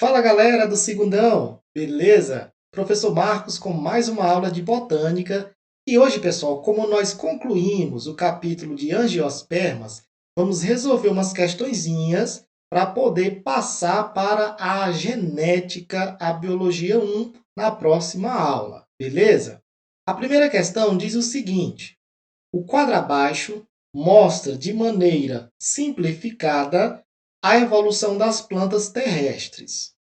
Fala galera do Segundão, beleza? Professor Marcos com mais uma aula de botânica. E hoje, pessoal, como nós concluímos o capítulo de angiospermas, vamos resolver umas questõezinhas para poder passar para a genética, a biologia 1, na próxima aula, beleza? A primeira questão diz o seguinte: o quadro abaixo mostra de maneira simplificada a evolução das plantas terrestres.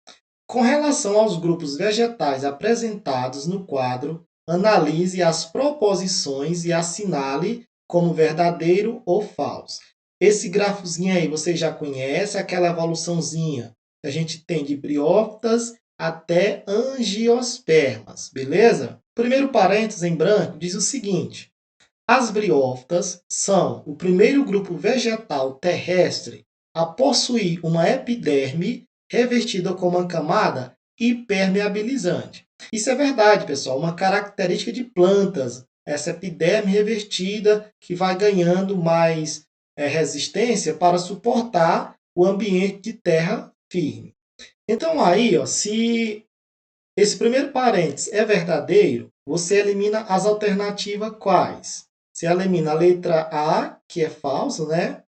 Com relação aos grupos vegetais apresentados no quadro, analise as proposições e assinale como verdadeiro ou falso. Esse grafozinho aí você já conhece, aquela evoluçãozinha que a gente tem de briófitas até angiospermas, beleza? Primeiro parênteses em branco diz o seguinte: as briófitas são o primeiro grupo vegetal terrestre a possuir uma epiderme revestida com uma camada impermeabilizante. Isso é verdade, pessoal, uma característica de plantas, essa epiderme revestida que vai ganhando mais resistência para suportar o ambiente de terra firme. Então aí, ó, se esse primeiro parênteses é verdadeiro, você elimina as alternativas quais? Você elimina a letra A, que é falso, né?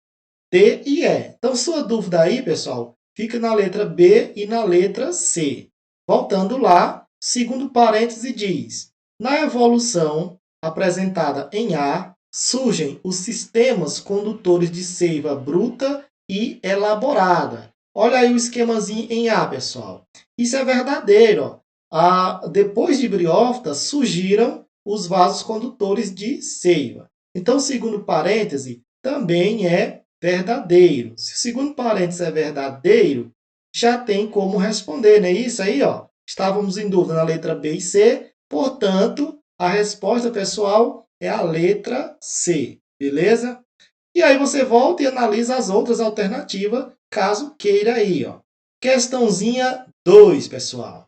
D e E. Então, sua dúvida aí, pessoal, fica na letra B e na letra C. Voltando lá, segundo parêntese diz: na evolução apresentada em A, surgem os sistemas condutores de seiva bruta e elaborada. Olha aí o esquemazinho em A, pessoal. Isso é verdadeiro. Ó. Depois de briófitas, surgiram os vasos condutores de seiva. Então, segundo parêntese, também é verdadeiro. Se o segundo parênteses é verdadeiro, já tem como responder, não é isso aí, ó? Estávamos em dúvida na letra B e C, portanto, a resposta, pessoal, é a letra C, beleza? E aí você volta e analisa as outras alternativas, caso queira aí, ó. Questãozinha 2, pessoal.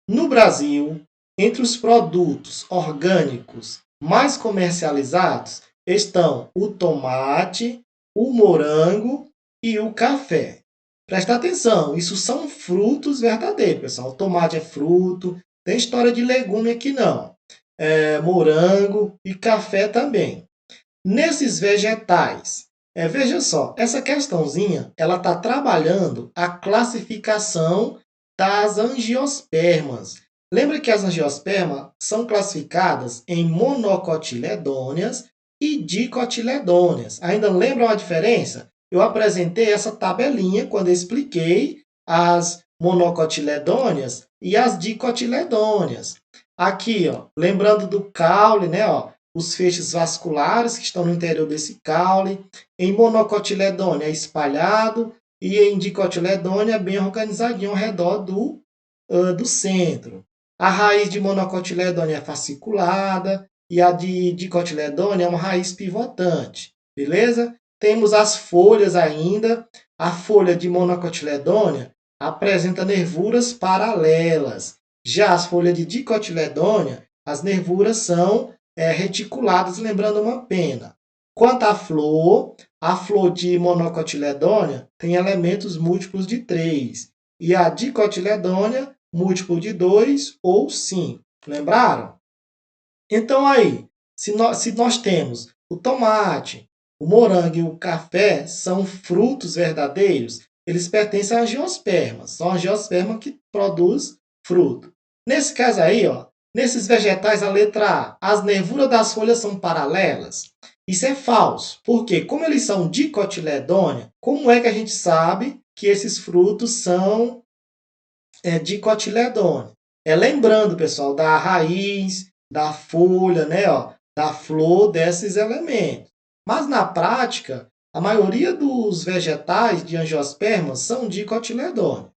No Brasil, entre os produtos orgânicos mais comercializados estão o tomate, o morango e o café. Presta atenção, isso são frutos verdadeiros, pessoal. O tomate é fruto, tem história de legume aqui não. Morango e café também. Nesses vegetais, veja só, essa questãozinha, ela está trabalhando a classificação das angiospermas. Lembra que as angiospermas são classificadas em monocotiledôneas e dicotiledôneas. Ainda lembram a diferença? Eu apresentei essa tabelinha quando eu expliquei as monocotiledôneas e as dicotiledôneas. Aqui, ó, lembrando do caule, né, ó, os feixes vasculares que estão no interior desse caule. Em monocotiledônia é espalhado e em dicotiledônia é bem organizadinho ao redor do centro. A raiz de monocotiledônia é fasciculada e a de dicotiledônia é uma raiz pivotante, beleza? Temos as folhas ainda. A folha de monocotiledônia apresenta nervuras paralelas. Já as folhas de dicotiledônia, as nervuras são reticuladas, lembrando uma pena. Quanto à flor, a flor de monocotiledônia tem elementos múltiplos de 3 e a dicotiledônia múltiplo de 2 ou 5. Lembraram? Então aí, se nós temos o tomate, o morango e o café são frutos verdadeiros, eles pertencem a angiospermas. São angiospermas que produz fruto. Nesse caso aí, ó, nesses vegetais, a letra A, as nervuras das folhas são paralelas. Isso é falso, porque como eles são dicotiledônia, como é que a gente sabe que esses frutos são dicotiledônia? Lembrando, pessoal, da raiz, da folha, né, ó, da flor, desses elementos. Mas na prática, a maioria dos vegetais de angiospermas são dicotiledônia.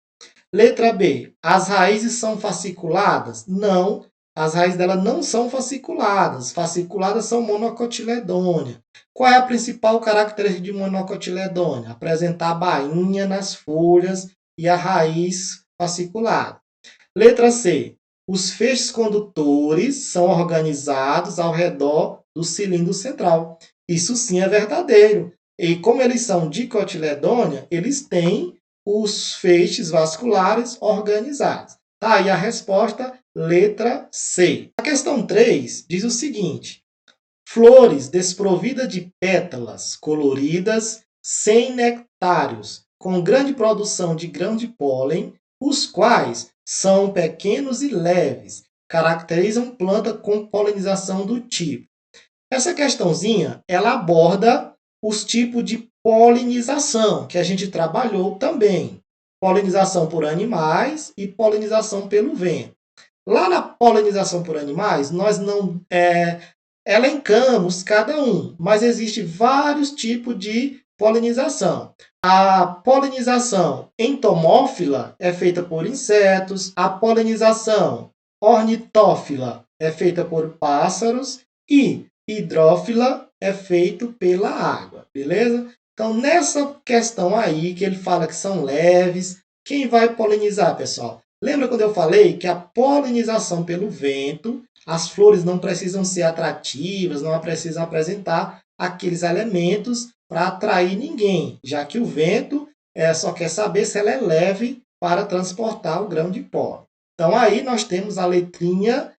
Letra B. As raízes são fasciculadas? Não, as raízes dela não são fasciculadas. Fasciculadas são monocotiledônia. Qual é a principal característica de monocotiledônia? Apresentar a bainha nas folhas e a raiz fasciculada. Letra C. Os feixes condutores são organizados ao redor do cilindro central. Isso sim é verdadeiro. E como eles são dicotiledônia, eles têm os feixes vasculares organizados. Tá aí a resposta, letra C. A questão 3 diz o seguinte: flores desprovidas de pétalas coloridas, sem nectários, com grande produção de grãos de pólen, os quais são pequenos e leves, caracterizam planta com polinização do tipo. Essa questãozinha, ela aborda os tipos de polinização, que a gente trabalhou também. Polinização por animais e polinização pelo vento. Lá na polinização por animais, nós não elencamos cada um, mas existem vários tipos de polinização. A polinização entomófila é feita por insetos, a polinização ornitófila é feita por pássaros e hidrófila é feito pela água, beleza? Então, nessa questão aí, que ele fala que são leves, quem vai polinizar, pessoal? Lembra quando eu falei que a polinização pelo vento, as flores não precisam ser atrativas, não precisam apresentar aqueles elementos para atrair ninguém, já que o vento só quer saber se ela é leve para transportar o grão de pólen. Então, aí nós temos a letrinha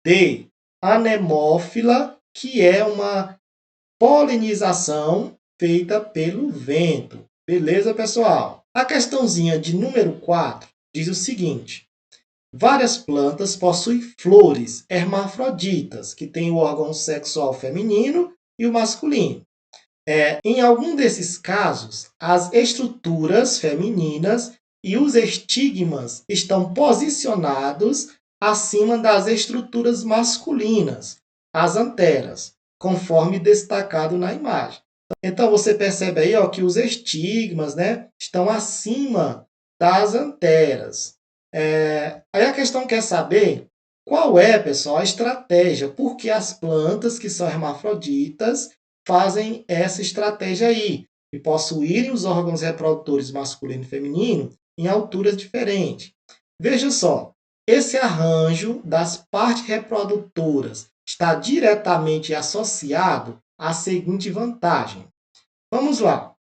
D, anemófila, que é uma polinização feita pelo vento. Beleza, pessoal? A questãozinha de número 4 diz o seguinte: várias plantas possuem flores hermafroditas, que têm o órgão sexual feminino e o masculino. Em algum desses casos, as estruturas femininas e os estigmas estão posicionados acima das estruturas masculinas, as anteras, conforme destacado na imagem. Então, você percebe aí que os estigmas, né, estão acima das anteras. Aí a questão quer saber qual é, pessoal, a estratégia, porque as plantas que são hermafroditas fazem essa estratégia aí, de possuírem os órgãos reprodutores masculino e feminino em alturas diferentes. Veja só, esse arranjo das partes reprodutoras está diretamente associado à seguinte vantagem. Vamos lá.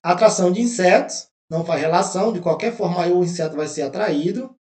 Atração de insetos, não faz relação, de qualquer forma aí o inseto vai ser atraído.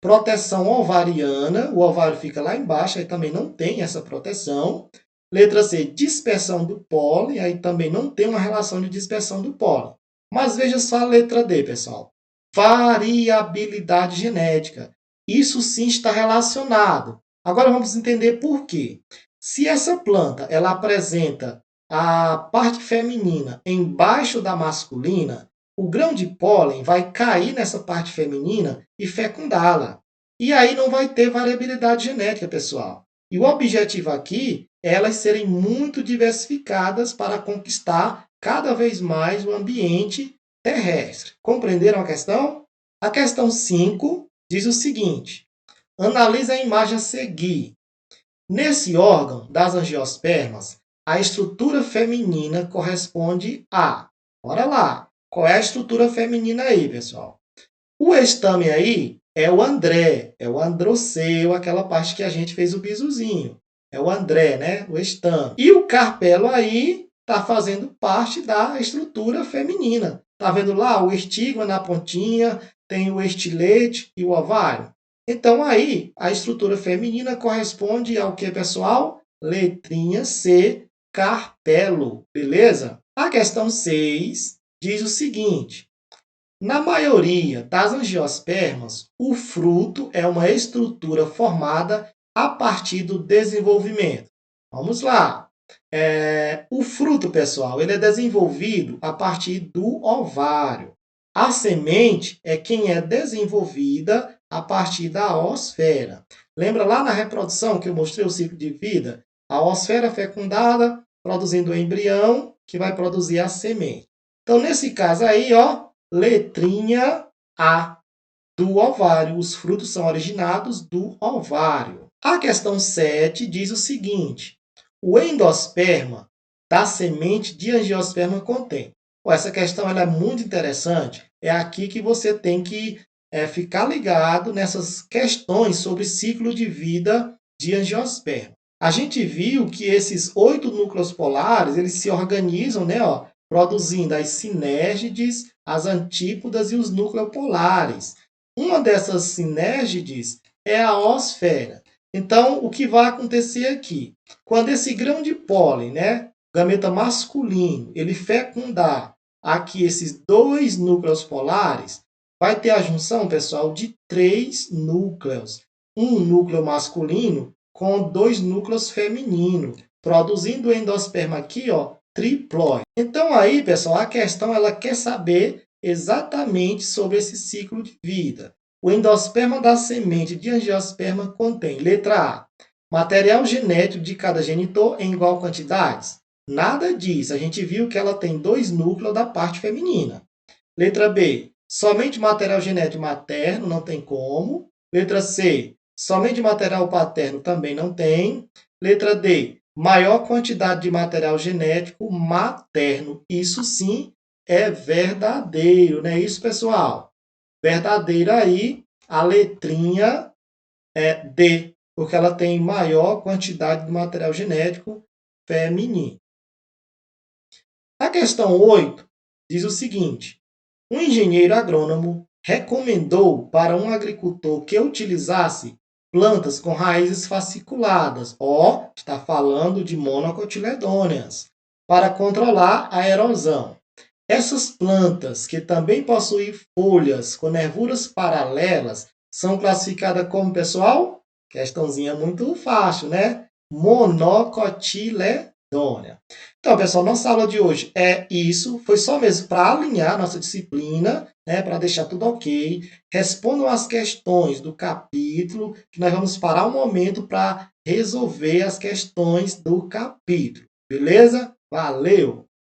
Proteção ovariana, o ovário fica lá embaixo, aí também não tem essa proteção. Letra C, dispersão do pólen, aí também não tem uma relação de dispersão do pólen. Mas veja só a letra D, pessoal. Variabilidade genética. Isso sim está relacionado. Agora vamos entender por quê. Se essa planta ela apresenta a parte feminina embaixo da masculina, o grão de pólen vai cair nessa parte feminina e fecundá-la. E aí não vai ter variabilidade genética, pessoal. E o objetivo aqui é elas serem muito diversificadas para conquistar cada vez mais o ambiente terrestre. Compreenderam a questão? A questão 5 diz o seguinte: analise a imagem a seguir. Nesse órgão das angiospermas, a estrutura feminina corresponde a... Bora lá! Qual é a estrutura feminina aí, pessoal? O estame aí é o André, é o androceu, aquela parte que a gente fez o bisuzinho. É o André, né? O estame. E o carpelo aí está fazendo parte da estrutura feminina. Tá vendo lá o estigma na pontinha, tem o estilete e o ovário? Então, aí, a estrutura feminina corresponde ao que, pessoal? Letrinha C, carpelo, beleza? A questão 6 diz o seguinte: na maioria das angiospermas, o fruto é uma estrutura formada a partir do desenvolvimento. Vamos lá. O fruto, pessoal, ele é desenvolvido a partir do ovário. A semente é quem é desenvolvida a partir da oosfera. Lembra lá na reprodução que eu mostrei o ciclo de vida? A oosfera fecundada, produzindo o embrião, que vai produzir a semente. Então, nesse caso aí, letrinha A, do ovário. Os frutos são originados do ovário. A questão 7 diz o seguinte: o endosperma da semente de angiosperma contém. Essa questão ela é muito interessante. É aqui que você tem que ficar ligado nessas questões sobre ciclo de vida de angiosperma. A gente viu que esses 8 núcleos polares eles se organizam, né, produzindo as sinérgides, as antípodas e os nucleopolares. Uma dessas sinérgides é a oosfera. Então, o que vai acontecer aqui? Quando esse grão de pólen, né, gameta masculino, ele fecundar aqui esses dois núcleos polares, vai ter a junção, pessoal, de 3 núcleos. Um núcleo masculino com 2 núcleos femininos, produzindo o endosperma aqui, ó, triploide. Então aí, pessoal, a questão ela quer saber exatamente sobre esse ciclo de vida. O endosperma da semente de angiosperma contém, letra A, material genético de cada genitor em igual quantidades. Nada disso. A gente viu que ela tem 2 núcleos da parte feminina. Letra B, somente material genético materno, não tem como. Letra C, somente material paterno também não tem. Letra D, maior quantidade de material genético materno. Isso sim é verdadeiro, não é isso, pessoal? Verdadeiro aí, a letrinha é D, porque ela tem maior quantidade de material genético feminino. A questão 8 diz o seguinte: um engenheiro agrônomo recomendou para um agricultor que utilizasse plantas com raízes fasciculadas, ó, está falando de monocotiledôneas, para controlar a erosão. Essas plantas, que também possuem folhas com nervuras paralelas, são classificadas como, pessoal? Questãozinha muito fácil, né? Monocotiledônea. Então, pessoal, nossa aula de hoje é isso. Foi só mesmo para alinhar nossa disciplina, né? Para deixar tudo ok. Respondam as questões do capítulo, que nós vamos parar um momento para resolver as questões do capítulo. Beleza? Valeu!